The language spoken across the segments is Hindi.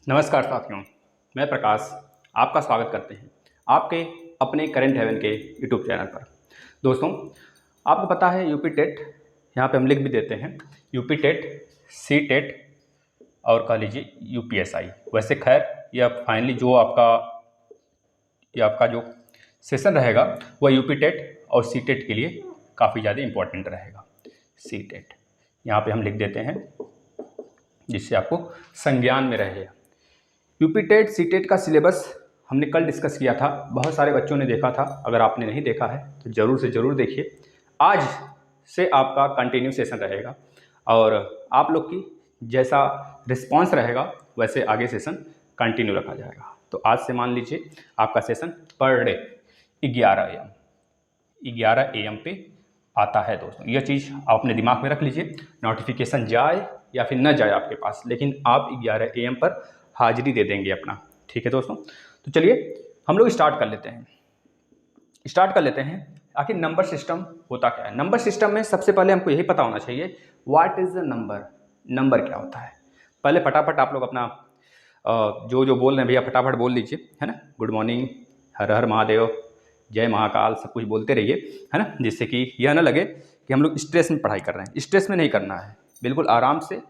नमस्कार साथियों, मैं प्रकाश आपका स्वागत करते हैं आपके अपने करेंट हेवन के यूट्यूब चैनल पर। दोस्तों, आपको पता है यूपी टेट, यहाँ पे हम लिख भी देते हैं यूपी टेट, सी टेट और कह लीजिए यूपीएसआई। वैसे खैर ये आपका जो सेशन रहेगा वह यूपी टेट और सी टेट के लिए काफ़ी ज़्यादा इम्पोर्टेंट रहेगा। सी टेट यहाँ पे हम लिख देते हैं जिससे आपको संज्ञान में रहे। यूपी टेट सी टेट का सिलेबस हमने कल डिस्कस किया था, बहुत सारे बच्चों ने देखा था। अगर आपने नहीं देखा है तो ज़रूर से ज़रूर देखिए। आज से आपका कंटिन्यू सेशन रहेगा और आप लोग की जैसा रिस्पांस रहेगा वैसे आगे सेशन कंटिन्यू रखा जाएगा। तो आज से मान लीजिए आपका सेशन पर डे 11 AM पे आता है। दोस्तों, यह चीज़ आप अपने दिमाग में रख लीजिए। नोटिफिकेशन जाए या फिर न जाए आपके पास, लेकिन आप 11 AM पर हाजिरी दे देंगे अपना। ठीक है दोस्तों, तो चलिए हम लोग स्टार्ट कर लेते हैं। आखिर नंबर सिस्टम होता क्या है। नंबर सिस्टम में सबसे पहले हमको यही पता होना चाहिए what is the number. Number क्या होता है, पहले फटाफट आप लोग अपना जो बोल रहे हैं भैया फटाफट बोल लीजिए, है ना। गुड मॉर्निंग, हर हर महादेव, जय महाकाल, सब कुछ बोलते रहिए, है ना, जिससे कि यह ना लगे कि हम लोग स्ट्रेस में पढ़ाई कर रहे हैं। स्ट्रेस में नहीं करना है, बिल्कुल आराम से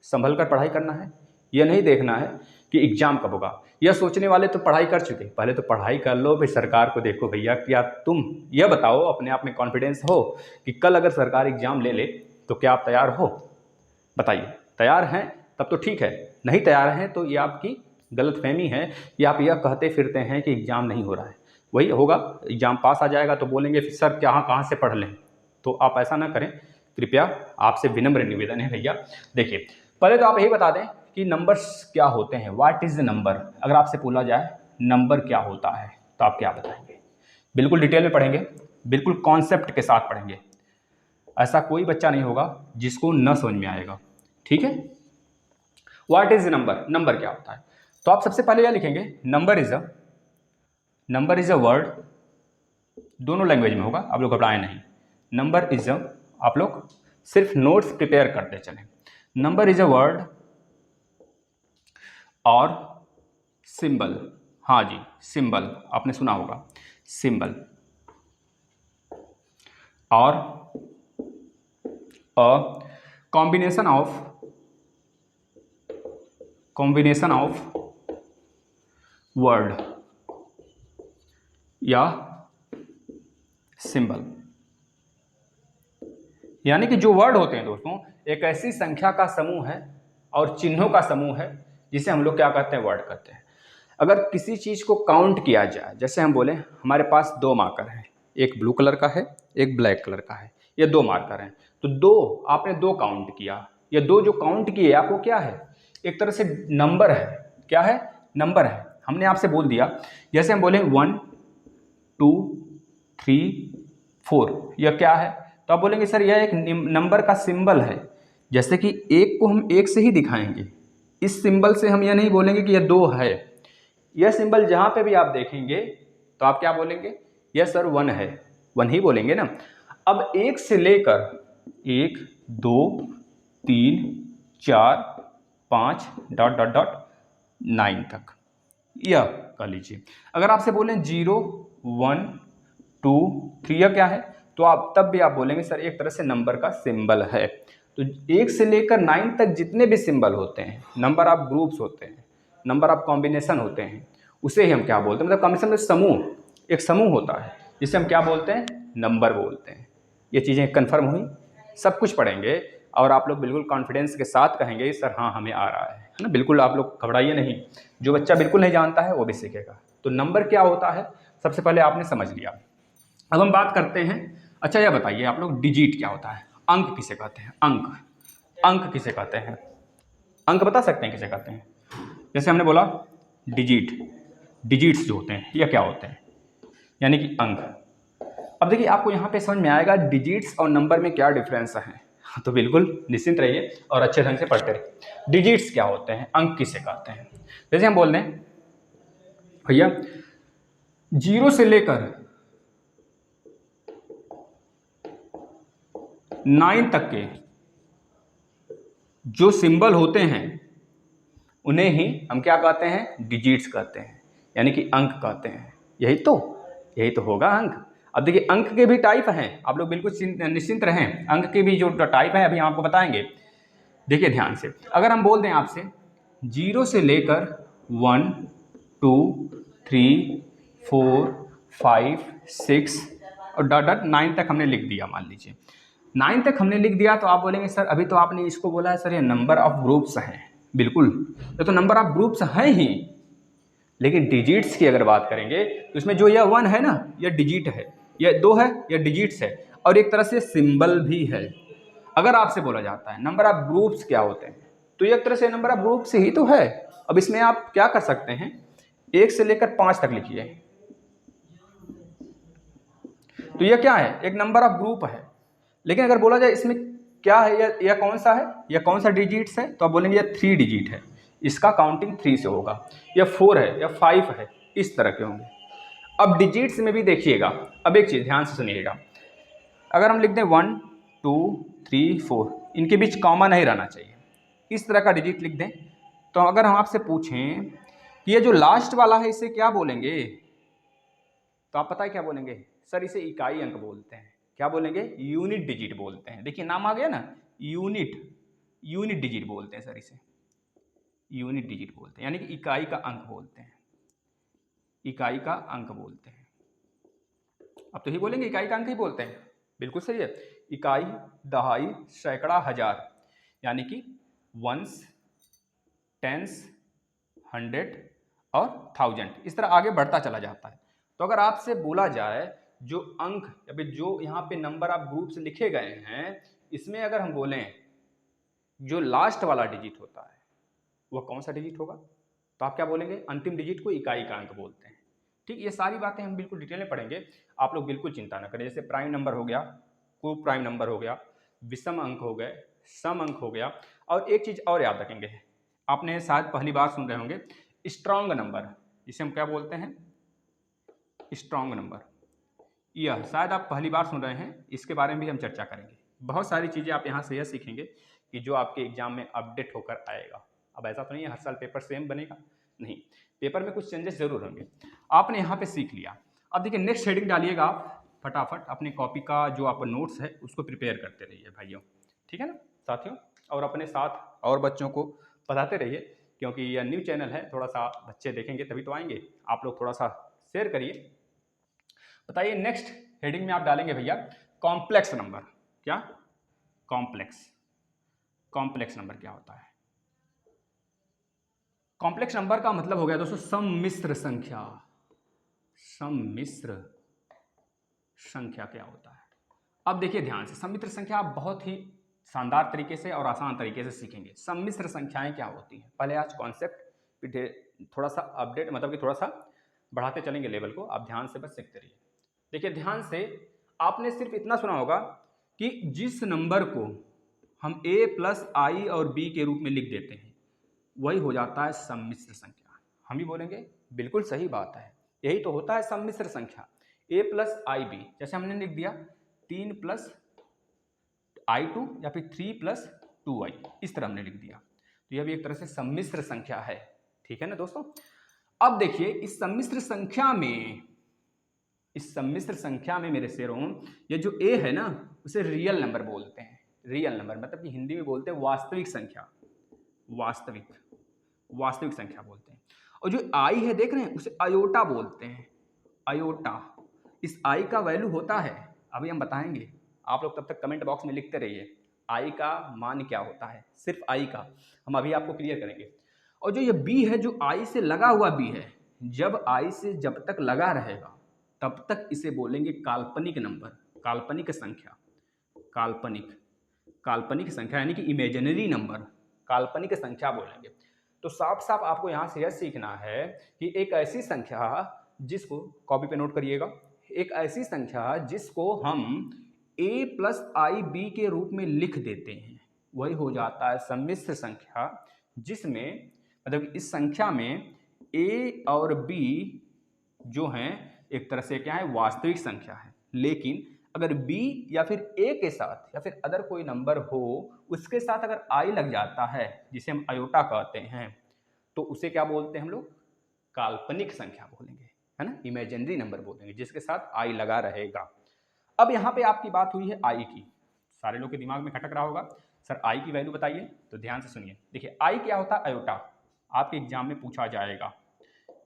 संभल कर पढ़ाई करना है। यह नहीं देखना है कि एग्ज़ाम कब होगा। यह सोचने वाले तो पढ़ाई कर चुके, पहले तो पढ़ाई कर लो, फिर सरकार को देखो। भैया क्या तुम यह बताओ, अपने आप में कॉन्फिडेंस हो कि कल अगर सरकार एग्ज़ाम ले ले तो क्या आप तैयार हो? बताइए। तैयार हैं तब तो ठीक है, नहीं तैयार हैं तो ये आपकी गलतफहमी है कि आप यह कहते फिरते हैं कि एग्ज़ाम नहीं हो रहा है। वही होगा, एग्ज़ाम पास आ जाएगा तो बोलेंगे फिर सर कहाँ से पढ़ लें। तो आप ऐसा ना करें, कृपया आपसे विनम्र निवेदन है भैया। देखिए, पहले तो आप यही बता दें कि नंबर्स क्या होते हैं। What is the number. अगर आपसे बोला जाए नंबर क्या होता है तो आप क्या बताएंगे? बिल्कुल डिटेल में पढ़ेंगे, बिल्कुल कॉन्सेप्ट के साथ पढ़ेंगे। ऐसा कोई बच्चा नहीं होगा जिसको न समझ में आएगा। ठीक है, व्हाट इज नंबर। नंबर क्या होता है, तो आप सबसे पहले क्या लिखेंगे, नंबर इज अ वर्ड। दोनों लैंग्वेज में होगा, आप लोग घबराएं नहीं। नंबर इज अ, आप लोग सिर्फ नोट्स प्रिपेयर करते चलें। नंबर इज अ वर्ड और सिंबल। हाँ जी, सिंबल आपने सुना होगा, सिंबल और अ कॉम्बिनेशन ऑफ वर्ड या सिंबल। यानी कि जो वर्ड होते हैं दोस्तों, एक ऐसी संख्या का समूह है और चिन्हों का समूह है जिसे हम लोग क्या कहते हैं, वर्ड कहते हैं। अगर किसी चीज़ को काउंट किया जाए, जैसे हम बोले हमारे पास 2 मार्कर हैं, एक ब्लू कलर का है एक ब्लैक कलर का है, ये 2 मार्कर हैं। तो आपने 2 काउंट किया, ये 2 जो काउंट किए आपको क्या है, एक तरह से नंबर है। क्या है, नंबर है। हमने आपसे बोल दिया, जैसे हम बोले 1 2 3 4, यह क्या है, तो आप बोलेंगे सर यह एक नंबर का सिंबल है। जैसे कि एक को हम एक से ही दिखाएंगे, इस सिंबल से हम यह नहीं बोलेंगे कि यह 2 है। यह सिंबल जहां पे भी आप देखेंगे तो आप क्या बोलेंगे, यह सर 1 है, 1 ही बोलेंगे ना। अब एक से लेकर 1 2 3 4 5 डॉट डॉट डॉट 9 तक, यह कह लीजिए। अगर आपसे बोलें 0 1 2 3, यह क्या है, तो आप तब भी आप बोलेंगे सर एक तरह से नंबर का सिंबल है। तो 1 से लेकर 9 तक जितने भी सिंबल होते हैं, नंबर ऑफ ग्रुप्स होते हैं, नंबर ऑफ कॉम्बिनेशन होते हैं, उसे ही हम क्या बोलते हैं, मतलब कॉम्बिनेशन में समूह, एक समूह होता है जिसे हम क्या बोलते हैं, नंबर बोलते हैं। ये चीज़ें कंफर्म हुई, सब कुछ पढ़ेंगे और आप लोग बिल्कुल कॉन्फिडेंस के साथ कहेंगे सर हाँ हमें आ रहा है ना। बिल्कुल आप लोग घबराइए नहीं, जो बच्चा बिल्कुल नहीं जानता है वो भी सीखेगा। तो नंबर क्या होता है सबसे पहले आपने समझ लिया। अब हम बात करते हैं, अच्छा यह बताइए आप लोग, डिजिट क्या होता है, अंक किसे कहते हैं, अंक किसे कहते हैं, अंक बता सकते हैं किसे कहते हैं? जैसे हमने बोला डिजिट्स जो होते हैं यह क्या होते हैं, यानी कि अंक। अब देखिए आपको यहाँ पे समझ में आएगा डिजिट्स और नंबर में क्या डिफरेंस है। तो बिल्कुल निश्चिंत रहिए और अच्छे ढंग से पढ़ते रहिए। डिजिट्स क्या होते हैं, अंक किसे कहते हैं? जैसे हम बोल रहे हैं भैया 0 से लेकर 9 तक के जो सिंबल होते हैं उन्हें ही हम क्या कहते हैं, डिजिट्स कहते हैं, यानी कि अंक कहते हैं। यही तो होगा अंक। अब देखिए अंक के भी टाइप हैं, आप लोग बिल्कुल निश्चिंत रहें, अंक के भी जो टाइप है अभी हम आपको बताएंगे। देखिए ध्यान से, अगर हम बोल दें आपसे 0 से लेकर 1 2 3 4 5 6 और डॉट डॉट 9 तक हमने लिख दिया, मान लीजिए 9 तक हमने लिख दिया, तो आप बोलेंगे सर अभी तो आपने इसको बोला है सर ये नंबर ऑफ ग्रुप्स हैं। बिल्कुल, ये तो नंबर ऑफ ग्रुप्स हैं ही, लेकिन डिजिट्स की अगर बात करेंगे तो इसमें जो यह 1 है ना, यह डिजिट है, यह 2 है, यह डिजिट्स है, और एक तरह से सिंबल भी है। अगर आपसे बोला जाता है नंबर ऑफ ग्रुप्स क्या होते हैं, तो ये एक तरह से नंबर ऑफ ग्रुप्स ही तो है। अब इसमें आप क्या कर सकते हैं, 1 से लेकर 5 तक लिखिए, तो यह क्या है, एक नंबर ऑफ ग्रुप है। लेकिन अगर बोला जाए इसमें क्या है, यह कौन सा है, यह कौन सा डिजिट्स है, तो आप बोलेंगे यह 3 डिजिट है, इसका काउंटिंग 3 से होगा, यह 4 है, यह 5 है, इस तरह के होंगे। अब डिजिट्स में भी देखिएगा, अब एक चीज़ ध्यान से सुनिएगा, अगर हम लिख दें 1 2 3 4, इनके बीच कॉमा नहीं रहना चाहिए, इस तरह का डिजिट लिख दें, तो अगर हम आपसे पूछें कि ये जो लास्ट वाला है इसे क्या बोलेंगे, तो आप पता है क्या बोलेंगे, सर इसे इकाई अंक बोलते हैं। क्या बोलेंगे, यूनिट डिजिट बोलते हैं। देखिए नाम आ गया ना, यूनिट डिजिट बोलते हैं सर, इसे यूनिट डिजिट बोलते हैं, यानी कि इकाई का अंक बोलते हैं, इकाई का अंक बोलते हैं। अब तो ही बोलेंगे इकाई का अंक ही बोलते हैं, बिल्कुल सही है। इकाई, दहाई, सैकड़ा, हजार, यानी कि वंस, टेंस, 100 और 1000, इस तरह आगे बढ़ता चला जाता है। तो अगर आपसे बोला जाए जो अंक या फिर जो यहाँ पे नंबर ऑफ ग्रुप्स लिखे गए हैं, इसमें अगर हम बोलें जो लास्ट वाला डिजिट होता है वह कौन सा डिजिट होगा, तो आप क्या बोलेंगे, अंतिम डिजिट को इकाई का अंक बोलते हैं। ठीक, ये सारी बातें हम बिल्कुल डिटेल में पढ़ेंगे, आप लोग बिल्कुल चिंता न करें। जैसे प्राइम नंबर हो गया, को प्राइम नंबर हो गया, विषम अंक हो गए, सम अंक हो गया, और एक चीज़ और याद रखेंगे, आपने शायद पहली बार सुन रहे होंगे, स्ट्रॉन्ग नंबर, जिसे हम क्या बोलते हैं, स्ट्रॉन्ग नंबर, यह शायद आप पहली बार सुन रहे हैं, इसके बारे में भी हम चर्चा करेंगे। बहुत सारी चीज़ें आप यहाँ से यह सीखेंगे कि जो आपके एग्जाम में अपडेट होकर आएगा। अब ऐसा तो नहीं है हर साल पेपर सेम बनेगा, नहीं, पेपर में कुछ चेंजेस जरूर होंगे। आपने यहाँ पे सीख लिया। अब देखिए नेक्स्ट हेडिंग डालिएगा आप फटाफट, अपने कॉपी का जो आपका नोट्स है उसको प्रिपेयर करते रहिए भाइयों, ठीक है ना साथियों, और अपने साथ और बच्चों को बताते रहिए, क्योंकि यह न्यू चैनल है, थोड़ा सा बच्चे देखेंगे तभी तो आएंगे। आप लोग थोड़ा सा शेयर करिए। बताइए नेक्स्ट हेडिंग में आप डालेंगे भैया कॉम्प्लेक्स नंबर। क्या, कॉम्प्लेक्स नंबर क्या होता है? कॉम्प्लेक्स नंबर का मतलब हो गया दोस्तों सम्मिश्र संख्या। सम्मिश्र संख्या क्या होता है? अब देखिए ध्यान से, सम्मिश्र संख्या आप बहुत ही शानदार तरीके से और आसान तरीके से सीखेंगे। सम्मिश्र संख्याएं क्या होती हैं, पहले आज कॉन्सेप्ट थोड़ा सा अपडेट, मतलब कि थोड़ा सा बढ़ाते चलेंगे लेवल को, आप ध्यान से बस सीखते रहिए। देखिए ध्यान से, आपने सिर्फ इतना सुना होगा कि जिस नंबर को हम a प्लस आई और b के रूप में लिख देते हैं वही हो जाता है सम्मिश्र संख्या। हम ही बोलेंगे बिल्कुल सही बात है, यही तो होता है सम्मिश्र संख्या, a प्लस आई बी, जैसे हमने लिख दिया 3 प्लस i2 या फिर 3 प्लस 2i, इस तरह हमने लिख दिया, तो यह भी एक तरह से सम्मिश्र संख्या है, ठीक है ना दोस्तों। अब देखिए इस सम्मिश्र संख्या में मेरे शेरों, ये जो a है ना उसे रियल नंबर बोलते हैं। रियल नंबर मतलब कि हिंदी में बोलते हैं वास्तविक संख्या, वास्तविक संख्या बोलते हैं। और जो i है देख रहे हैं उसे आयोटा बोलते हैं, आयोटा। इस i का वैल्यू होता है, अभी हम बताएंगे, आप लोग तब तक कमेंट बॉक्स में लिखते रहिए i का मान क्या होता है, सिर्फ i का हम अभी आपको क्लियर करेंगे। और जो ये b है, जो i से लगा हुआ b है, जब i से जब तक लगा रहेगा तब तक इसे बोलेंगे काल्पनिक नंबर, काल्पनिक संख्या, काल्पनिक संख्या यानी कि इमेजिनरी नंबर, काल्पनिक संख्या बोलेंगे। तो साफ साफ आपको यहाँ से यह सीखना है कि एक ऐसी संख्या जिसको, कॉपी पे नोट करिएगा, एक ऐसी संख्या जिसको हम a प्लस आई बी के रूप में लिख देते हैं वही हो जाता है सम्मिश्र संख्या, जिसमें मतलब इस संख्या में a और b जो हैं एक तरह से क्या है, वास्तविक संख्या है, लेकिन अगर b या फिर a के साथ या फिर अदर कोई नंबर हो उसके साथ अगर i लग जाता है जिसे हम आयोटा कहते हैं, तो उसे क्या बोलते हैं हम लोग? काल्पनिक संख्या बोलेंगे, है ना, इमेजिनरी नंबर बोलेंगे, जिसके साथ आई लगा रहेगा। अब यहाँ पे आपकी बात हुई है आई की, सारे लोग के दिमाग में खटक रहा होगा सर आई की वैल्यू बताइए, तो ध्यान से सुनिए। देखिए आई क्या होता है? आयोटा। आपके एग्जाम में पूछा जाएगा,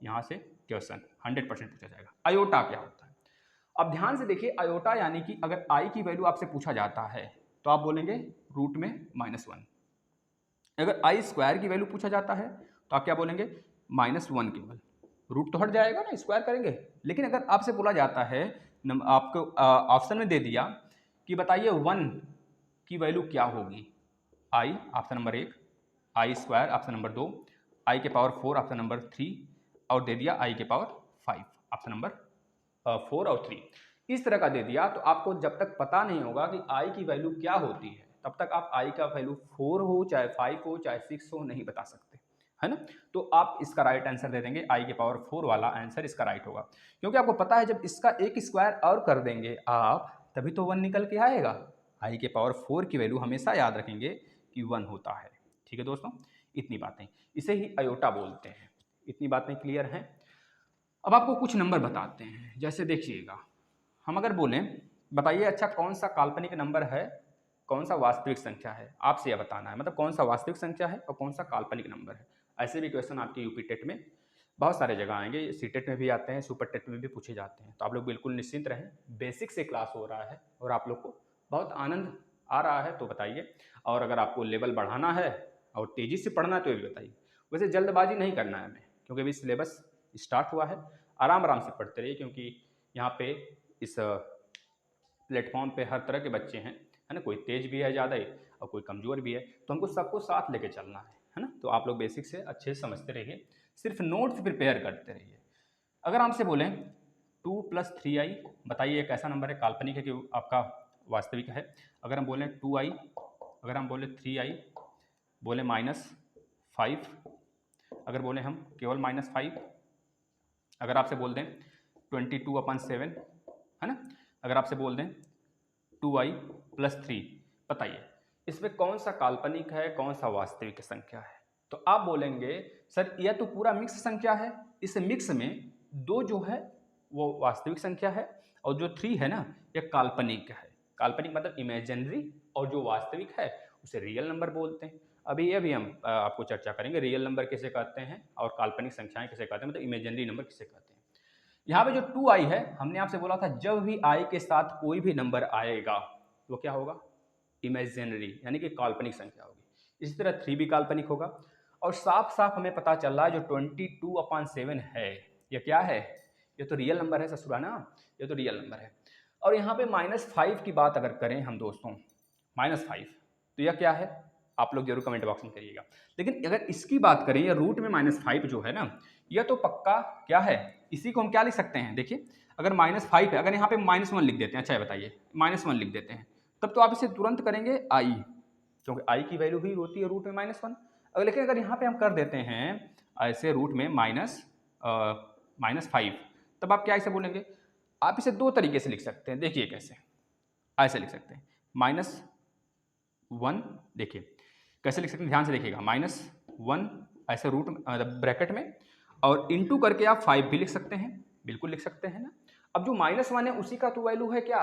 यहाँ से क्वेश्चन 100% पूछा जाएगा, आयोटा क्या होता है। अब ध्यान से देखिए, आयोटा यानी कि अगर आई की वैल्यू आपसे पूछा जाता है तो आप बोलेंगे रूट में -1। अगर आई स्क्वायर की वैल्यू पूछा जाता है तो आप क्या बोलेंगे? -1 केवल, रूट तो हट जाएगा ना, स्क्वायर करेंगे। लेकिन अगर आपसे बोला जाता है, आपको ऑप्शन में दे दिया कि बताइए 1 की वैल्यू क्या होगी, आई ऑप्शन नंबर 1, आई स्क्वायर ऑप्शन नंबर 2, आई के पावर 4 ऑप्शन नंबर 3, और दे दिया आई के पावर 5 ऑप्शन नंबर 4 और 3, इस तरह का दे दिया, तो आपको जब तक पता नहीं होगा कि आई की वैल्यू क्या होती है, तब तक आप आई का वैल्यू 4 हो चाहे 5 हो चाहे 6 हो नहीं बता सकते, है ना। तो आप इसका राइट आंसर दे देंगे, आई के पावर 4 वाला आंसर इसका राइट होगा, क्योंकि आपको पता है जब इसका एक स्क्वायर और कर देंगे आप, तभी तो 1 निकल के आएगा। आई के पावर 4 की वैल्यू हमेशा याद रखेंगे कि 1 होता है। ठीक है दोस्तों, इतनी बातें, इसे ही अयोटा बोलते हैं। इतनी बातें क्लियर हैं। अब आपको कुछ नंबर बताते हैं, जैसे देखिएगा, हम अगर बोलें बताइए अच्छा कौन सा काल्पनिक नंबर है, कौन सा वास्तविक संख्या है, आपसे यह बताना है, मतलब कौन सा वास्तविक संख्या है और कौन सा काल्पनिक नंबर है। ऐसे भी क्वेश्चन आपके यूपी टेट में बहुत सारे जगह आएंगे, सी टेट में भी आते हैं, सुपर टेट में भी पूछे जाते हैं। तो आप लोग बिल्कुल निश्चिंत रहें, बेसिक से क्लास हो रहा है और आप लोग को बहुत आनंद आ रहा है तो बताइए, और अगर आपको लेवल बढ़ाना है और तेज़ी से पढ़ना है तो ये भी बताइए। वैसे जल्दबाजी नहीं करना है हमें, क्योंकि अभी सिलेबस स्टार्ट हुआ है, आराम आराम से पढ़ते रहिए, क्योंकि यहाँ पे इस प्लेटफॉर्म पे हर तरह के बच्चे हैं, है ना, कोई तेज भी है ज़्यादा ही और कोई कमज़ोर भी है, तो हमको सबको साथ लेके चलना है ना। तो आप लोग बेसिक से अच्छे से समझते रहिए, सिर्फ नोट्स प्रिपेयर करते रहिए। अगर हमसे बोलें 2 + 3i, बताइए एक ऐसा नंबर है काल्पनिक है कि आपका वास्तविक है। अगर हम बोलें 2i, अगर हम बोले 3i, बोले -5, अगर बोले हम केवल -5, अगर आपसे बोल दें 22/7, है ना, अगर आपसे बोल दें 2i + 3, बताइए इसमें कौन सा काल्पनिक है, कौन सा वास्तविक संख्या है। तो आप बोलेंगे सर यह तो पूरा मिक्स संख्या है, इस मिक्स में 2 जो है वो वास्तविक संख्या है और जो 3 है ना यह काल्पनिक है। काल्पनिक मतलब इमेजिनरी, और जो वास्तविक है उसे रियल नंबर बोलते हैं। अभी ये भी हम आपको चर्चा करेंगे, रियल नंबर किसे कहते हैं और काल्पनिक संख्याएं किसे कहते हैं, मतलब इमेजिनरी नंबर किसे कहते हैं। यहाँ पे जो 2i है, हमने आपसे बोला था जब भी i के साथ कोई भी नंबर आएगा तो क्या होगा? इमेजिनरी, यानी कि काल्पनिक संख्या होगी। इसी तरह 3 भी काल्पनिक होगा, और साफ साफ हमें पता चल रहा है जो 22/7 है ये क्या है? ये तो रियल नंबर है ससुरा ना, ये तो रियल नंबर है। और यहाँ पे -5 की बात अगर करें हम दोस्तों, -5, तो यह क्या है? आप लोग जरूर कमेंट बॉक्स में करिएगा। लेकिन अगर इसकी बात करें, या रूट में -5 जो है ना, यह तो पक्का क्या है? इसी को हम क्या लिख सकते हैं, देखिए अगर -5 है, अगर यहाँ पे -1 लिख देते हैं, अच्छा बताइए -1 लिख देते हैं, तब तो आप इसे तुरंत करेंगे आई, क्योंकि आई की वैल्यू भी होती है रूट में -1। अगर लेकिन अगर यहाँ पे हम कर देते हैं ऐसे रूट में -5, तब आप क्या इसे बोलेंगे? आप इसे 2 तरीके से लिख सकते हैं, देखिए कैसे, ऐसे लिख सकते हैं -1, देखिए कैसे लिख सकते हैं, ध्यान से देखिएगा, -1 ऐसे रूट ब्रैकेट में, और इंटू करके आप 5 भी लिख सकते हैं, बिल्कुल लिख सकते हैं ना। अब जो -1 है उसी का तो वैल्यू है क्या?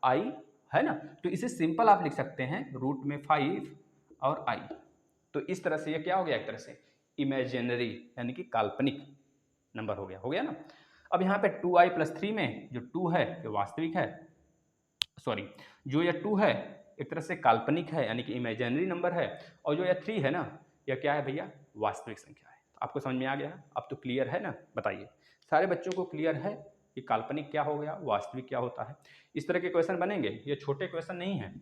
आई, है ना। तो इसे सिंपल आप लिख सकते हैं रूट में 5 और आई। तो इस तरह से ये क्या हो गया? एक तरह से इमेजिनरी, यानी कि काल्पनिक नंबर हो गया ना। अब यहाँ पे 2i + 3 में जो 2 है ये वास्तविक है, सॉरी, जो यह 2 है एक तरह से काल्पनिक है, यानी कि इमेजिनरी नंबर है, और जो यह 3 है ना यह क्या है भैया? वास्तविक संख्या है। तो आपको समझ में आ गया? अब तो क्लियर है ना, बताइए सारे बच्चों को क्लियर है कि काल्पनिक क्या हो गया, वास्तविक क्या होता है। इस तरह के क्वेश्चन बनेंगे, ये छोटे क्वेश्चन नहीं है,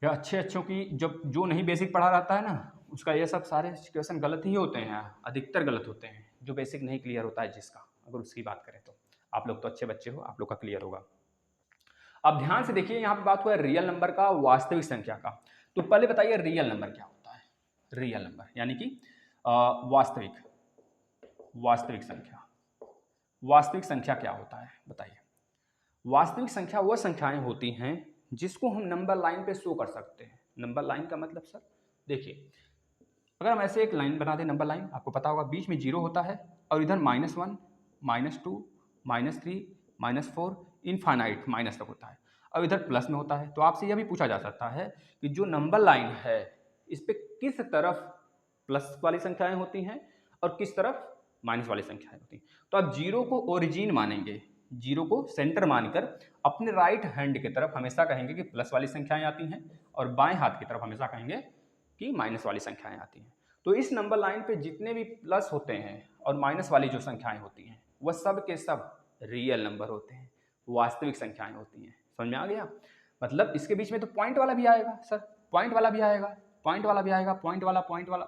या अच्छों की जब जो नहीं बेसिक पढ़ा रहता है ना उसका ये सब सारे क्वेश्चन गलत ही होते हैं, अधिकतर गलत होते हैं, जो बेसिक नहीं क्लियर होता है जिसका, अगर उसकी बात करें तो। आप लोग तो अच्छे बच्चे हो, आप लोग का क्लियर होगा। अब ध्यान से देखिए, यहाँ पे बात हुआ है रियल नंबर का, वास्तविक संख्या का। तो पहले बताइए रियल नंबर क्या होता है? रियल नंबर यानी कि वास्तविक, वास्तविक संख्या। वास्तविक संख्या क्या होता है बताइए? वास्तविक संख्या वह संख्याएं होती हैं जिसको हम नंबर लाइन पे शो कर सकते हैं। नंबर लाइन का मतलब सर देखिए, अगर हम ऐसे एक लाइन बना दें, नंबर लाइन, आपको पता होगा बीच में 0 होता है और इधर -1, -2, -3, -4 इनफाइनाइट माइनस तक होता है, और इधर प्लस में होता है। तो आपसे यह भी पूछा जा सकता है कि जो नंबर लाइन है इस पे किस तरफ प्लस वाली संख्याएं होती हैं और किस तरफ माइनस वाली संख्याएं होती हैं। तो आप 0 को ओरिजिन मानेंगे, 0 को सेंटर मानकर अपने राइट हैंड की तरफ हमेशा कहेंगे कि प्लस वाली संख्याएं आती हैं और बाएं हाथ की तरफ हमेशा कहेंगे कि माइनस वाली संख्याएं आती हैं। तो इस नंबर लाइन पे जितने भी प्लस होते हैं और माइनस वाली जो संख्याएं होती हैं वह सब के सब रियल नंबर होते हैं, वास्तविक संख्याएं होती हैं। समझ में आ गया? मतलब इसके बीच में तो पॉइंट वाला भी आएगा सर, पॉइंट वाला भी आएगा, पॉइंट वाला भी आएगा, पॉइंट वाला,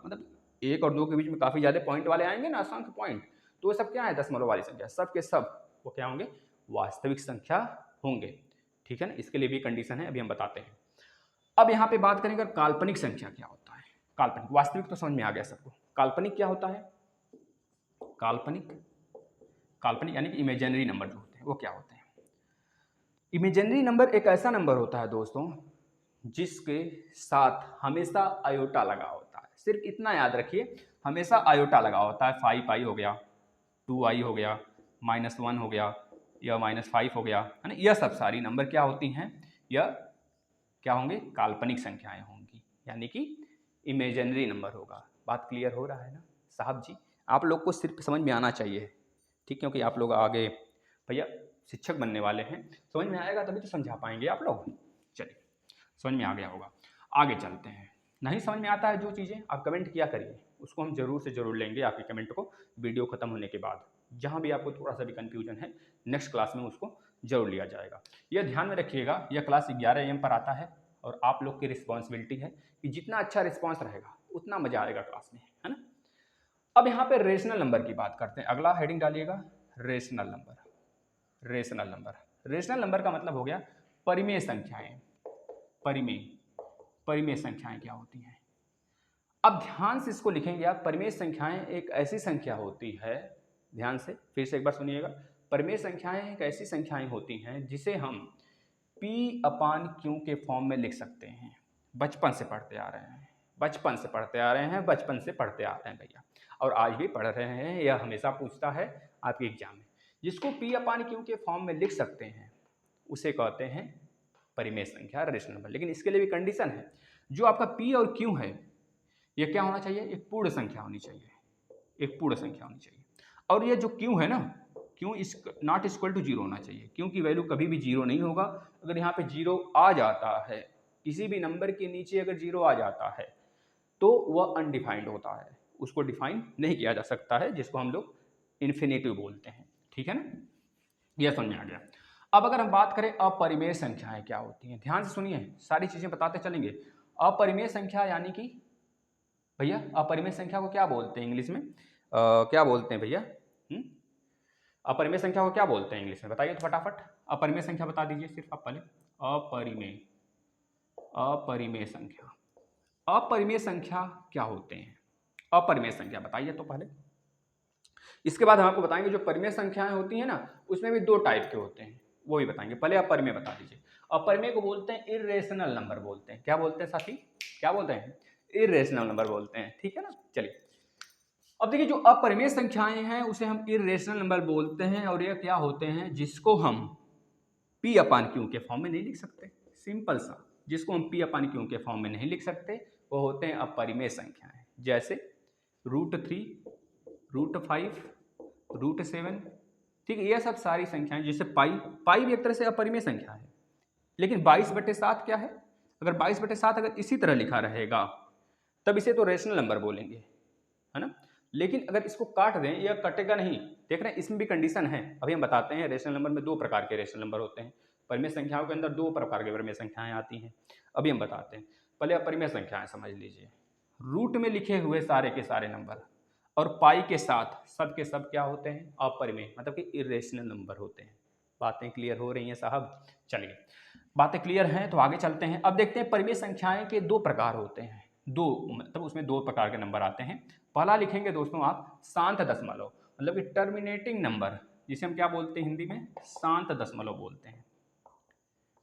मतलब 1 और 2 के बीच में काफ़ी ज़्यादा पॉइंट वाले आएंगे ना, असंख्य पॉइंट, तो वो सब क्या है, दशमलव वाली संख्या, सब के सब वो क्या होंगे, वास्तविक संख्या होंगे। ठीक है ना, इसके लिए भी कंडीशन है, अभी हम बताते हैं। अब यहाँ पे बात करेंगे काल्पनिक संख्या क्या होता है। काल्पनिक, वास्तविक तो समझ में आ गया सबको, काल्पनिक क्या होता है। काल्पनिक यानी कि इमेजिनरी नंबर जो होते हैं वो क्या होते हैं। इमेजिनरी नंबर एक ऐसा नंबर होता है दोस्तों जिसके साथ हमेशा आयोटा लगा होता है। सिर्फ इतना याद रखिए, हमेशा आयोटा लगा होता है। 5i हो गया, 2i हो गया, -1 हो गया या -5 हो गया, है ना। यह सब सारी नंबर क्या होती हैं, यह क्या होंगे, काल्पनिक संख्याएं होंगी, यानी कि इमेजिनरी नंबर होगा। बात क्लियर हो रहा है ना साहब जी? आप लोग को सिर्फ समझ में आना चाहिए, ठीक, क्योंकि आप लोग आगे भैया शिक्षक बनने वाले हैं, समझ में आएगा तभी तो समझा पाएंगे आप लोग। चलिए, समझ में आ गया होगा, आगे चलते हैं। नहीं समझ में आता है जो चीज़ें, आप कमेंट किया करिए, उसको हम जरूर से जरूर लेंगे आपके कमेंट को वीडियो खत्म होने के बाद। जहाँ भी आपको थोड़ा सा भी कन्फ्यूजन है नेक्स्ट क्लास में उसको जरूर लिया जाएगा। यह ध्यान में रखिएगा, यह क्लास 11 AM पर आता है और आप लोग की रिस्पॉन्सिबिलिटी है कि जितना अच्छा रिस्पॉन्स रहेगा उतना मजा आएगा क्लास में, है ना। अब यहाँ पे रेशनल नंबर की बात करते हैं। अगला हेडिंग डालिएगा, rational number. Rational number, rational number का मतलब हो गया परिमेय संख्याएं। परिमेय संख्याएं क्या होती हैं, अब ध्यान से इसको लिखेंगे आप। परिमेय संख्याएं एक ऐसी संख्या होती है, ध्यान से फिर से एक बार सुनिएगा, परिमेय संख्याएं एक ऐसी संख्याएं होती हैं जिसे हम P/Q के फॉर्म में लिख सकते हैं। बचपन से पढ़ते आ रहे हैं, बचपन से पढ़ते आ रहे हैं भैया, और आज भी पढ़ रहे हैं। यह हमेशा पूछता है आपके एग्जाम में। जिसको P/Q के फॉर्म में लिख सकते हैं उसे कहते हैं परिमेय संख्या, रेशनल नंबर। लेकिन इसके लिए भी कंडीशन है, जो आपका P और Q है यह क्या होना चाहिए, एक पूर्ण संख्या होनी चाहिए, एक पूर्ण संख्या होनी चाहिए। और ये जो Q है ना, Q इस नॉट इक्वल टू 0 होना चाहिए। Q की वैल्यू कभी भी 0 नहीं होगा। अगर यहाँ पे 0 आ जाता है, किसी भी नंबर के नीचे अगर 0 आ जाता है तो वह अनडिफाइंड होता है, उसको डिफाइन नहीं किया जा सकता है, जिसको हम लोग इन्फिनेटिव बोलते हैं। ठीक है ना, यह समझ में आ गया। अब अगर हम बात करें अपरिमेय संख्याएं क्या होती हैं, ध्यान से सुनिए, सारी चीजें बताते चलेंगे। अपरिमेय संख्या यानी कि भैया, अपरिमेय संख्या को क्या बोलते हैं इंग्लिश में, क्या बोलते हैं भैया? अपरिमेय संख्या को क्या बोलते हैं इंग्लिश में, बताइए तो फटाफट। अपरिमेय संख्या बता दीजिए सिर्फ आप पहले। अपरिमेय संख्या, अपरिमेय संख्या क्या होते हैं, अपरिमेय संख्या बताइए तो पहले। इसके बाद हम आपको बताएंगे जो परिमेय संख्याएं होती हैं ना, उसमें भी 2 टाइप के होते हैं, वो भी बताएंगे। पहले अपरिमेय बता दीजिए। अपरिमेय को बोलते हैं इर्रेशनल नंबर बोलते हैं। क्या बोलते हैं साथी, क्या बोलते हैं, इर्रेशनल नंबर बोलते हैं। ठीक है ना, चलिए अब देखिए, जो अपरिमेय संख्याएं हैं उसे हम इर्रेशनल नंबर बोलते हैं, और ये क्या होते हैं, जिसको हम P/Q के फॉर्म में नहीं लिख सकते। सिंपल सा, जिसको हम P/Q के फॉर्म में नहीं लिख सकते वो होते हैं अपरिमेय संख्याएं। जैसे √3, √5, √7, ठीक है, ये सब सारी संख्याएं। जैसे पाई भी एक तरह से अपरिमेय संख्या है। लेकिन 22/7 क्या है, अगर 22/7 अगर इसी तरह लिखा रहेगा तब इसे तो रेशनल नंबर बोलेंगे, है ना। लेकिन अगर इसको काट दें, यह कटेगा नहीं। देख रहे हैं, इसमें भी कंडीशन है, अभी हम बताते हैं। रेशनल नंबर में 2 प्रकार के रेशनल नंबर होते हैं। परिमेय संख्याओं के अंदर 2 प्रकार के परिमेय संख्याएं आती हैं, अभी हम बताते हैं। पहले अपरिमेय संख्याएं समझ लीजिए, रूट में लिखे हुए सारे के सारे नंबर और पाई के साथ सब के सब क्या होते हैं, अपरिमेय, मतलब कि इर्रेशनल नंबर होते हैं। बातें क्लियर हो रही हैं साहब? चलिए, बातें क्लियर हैं तो आगे चलते हैं। अब देखते हैं परिमेय संख्याएं के 2 प्रकार होते हैं, 2 मतलब उसमें 2 प्रकार के नंबर आते हैं। पहला लिखेंगे दोस्तों आप शांत दशमलव, मतलब कि टर्मिनेटिंग नंबर, जिसे हम क्या बोलते हैं हिंदी में, शांत दशमलव बोलते हैं।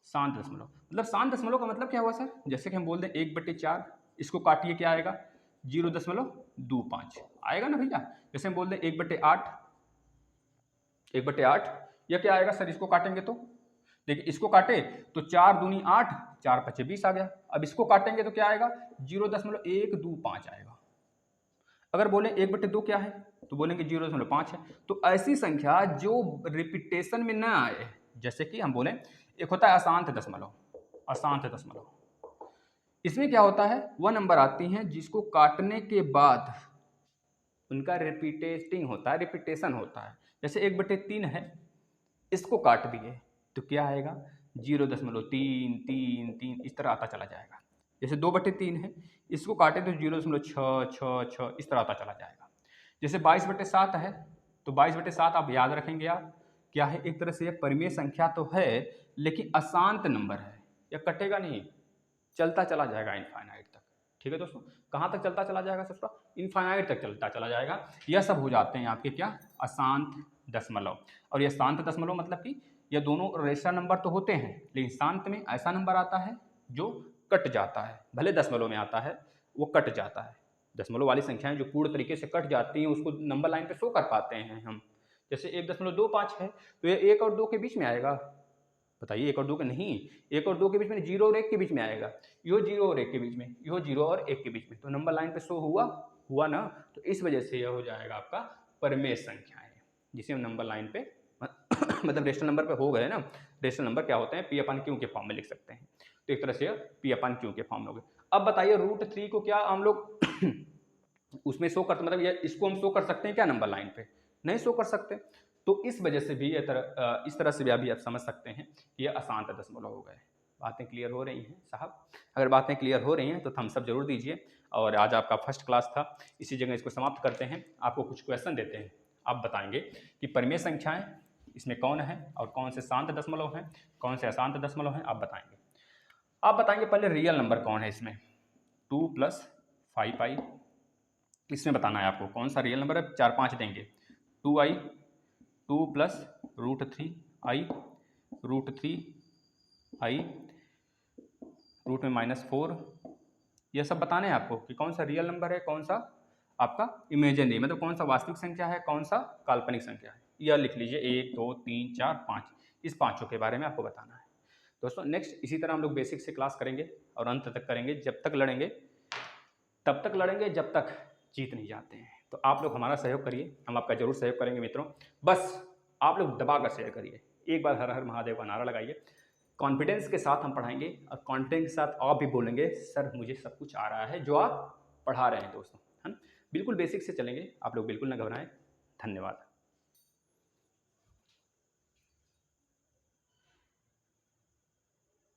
शांत दशमलव मतलब, शांत दशमलव का मतलब क्या हुआ सर, जैसे कि हम बोलते हैं 1/4, इसको काटिए क्या आएगा, 0.25 आएगा ना भैया। जैसे हम बोल दें 1/8, 1/8 या क्या आएगा सर, इसको काटेंगे तो देखिए, इसको काटे तो 4 दूनी 8, 4 पचे 20 आ गया। अब इसको काटेंगे तो क्या आएगा, 0.125 आएगा। अगर बोले 1/2 क्या है तो बोलेंगे 0.5 है। तो ऐसी संख्या जो रिपीटेशन में ना आए, जैसे कि हम बोले एक होता है अशांत दशमलव, अशांत दशमलव, इसमें क्या होता है, वह नंबर आती हैं जिसको काटने के बाद उनका रिपीटेटिंग होता है, रिपीटेशन होता है। जैसे 1/3 है, इसको काट दिए तो क्या आएगा, 0.333 इस तरह आता चला जाएगा। जैसे 2/3 है, इसको काटे तो 0.666 इस तरह आता चला जाएगा। जैसे 22/7 है, तो 22/7 आप याद रखेंगे आप क्या है, एक तरह से परिमेय संख्या तो है लेकिन अशांत नंबर है, या कटेगा नहीं, चलता चला जाएगा इनफाइनाइट तक। ठीक है दोस्तों, कहाँ तक चलता चला जाएगा ससुरा, इनफाइनाइट तक चलता चला जाएगा। यह सब हो जाते हैं आपके क्या, अशांत दशमलव। और यह शांत दशमलव मतलब कि यह दोनों रेशनल नंबर तो होते हैं, लेकिन शांत में ऐसा नंबर आता है जो कट जाता है, भले दशमलव में आता है वो कट जाता है। दशमलव वाली संख्याएं जो पूर्ण तरीके से कट जाती हैं उसको नंबर लाइन पे शो कर पाते हैं हम। जैसे 1.25 है तो ये 1 और 2 के बीच में आएगा, बताइए 1 और 2 के नहीं, 1 और 2 के बीच में, 0 और 1 के बीच में आएगा, यो 0 और 1 के बीच में, यो 0 और 1 के बीच में, तो नंबर लाइन पे शो हुआ ना। तो इस वजह से यह हो जाएगा आपका परिमेय संख्याएं, जिसे हम नंबर लाइन पे मतलब रेशनल नंबर पे हो गए ना। रेशनल नंबर क्या होते हैं, P/Q के फॉर्म में लिख सकते हैं, तो एक तरह से P/Q के फॉर्म में हो गए। अब बताइए √3 को क्या हम लोग उसमें शो करते, मतलब ये इसको हम शो कर सकते हैं क्या नंबर लाइन पे, नहीं शो कर सकते। तो इस वजह से भी इस तरह से भी अभी आप समझ सकते हैं कि ये अशांत दशमलव हो गए। बातें क्लियर हो रही हैं साहब? अगर बातें क्लियर हो रही हैं तो थम्स अप जरूर दीजिए। और आज आपका फर्स्ट क्लास था, इसी जगह इसको समाप्त करते हैं। आपको कुछ क्वेश्चन देते हैं, आप बताएंगे कि परिमेय संख्याएं इसमें कौन है और कौन से शांत दशमलव हैं, कौन से अशांत दशमलव हैं, आप बताएंगे। आप बताएंगे पहले रियल नंबर कौन है इसमें, 2 + 5i, इसमें बताना है आपको कौन सा रियल नंबर है। 4-5 देंगे, 2i, 2 + √3i, √3i, रूट में -4, यह सब बताने हैं आपको कि कौन सा रियल नंबर है, कौन सा आपका इमेजिनरी, मतलब कौन सा वास्तविक संख्या है, कौन सा काल्पनिक संख्या है। यह लिख लीजिए 1, 2, 3, 4, 5, इस पांचों के बारे में आपको बताना है। दोस्तों नेक्स्ट इसी तरह हम लोग बेसिक से क्लास करेंगे और अंत तक करेंगे, जब तक लड़ेंगे तब तक लड़ेंगे जब तक जीत नहीं जाते हैं। तो आप लोग हमारा सहयोग करिए, हम आपका जरूर सहयोग करेंगे मित्रों। बस आप लोग दबाकर शेयर करिए, एक बार हर हर महादेव का नारा लगाइए। कॉन्फिडेंस के साथ हम पढ़ाएंगे और कॉन्फिडेंस के साथ आप भी बोलेंगे सर मुझे सब कुछ आ रहा है जो आप पढ़ा रहे हैं दोस्तों, है ना। बिल्कुल बेसिक से चलेंगे, आप लोग बिल्कुल ना घबराएं। धन्यवाद।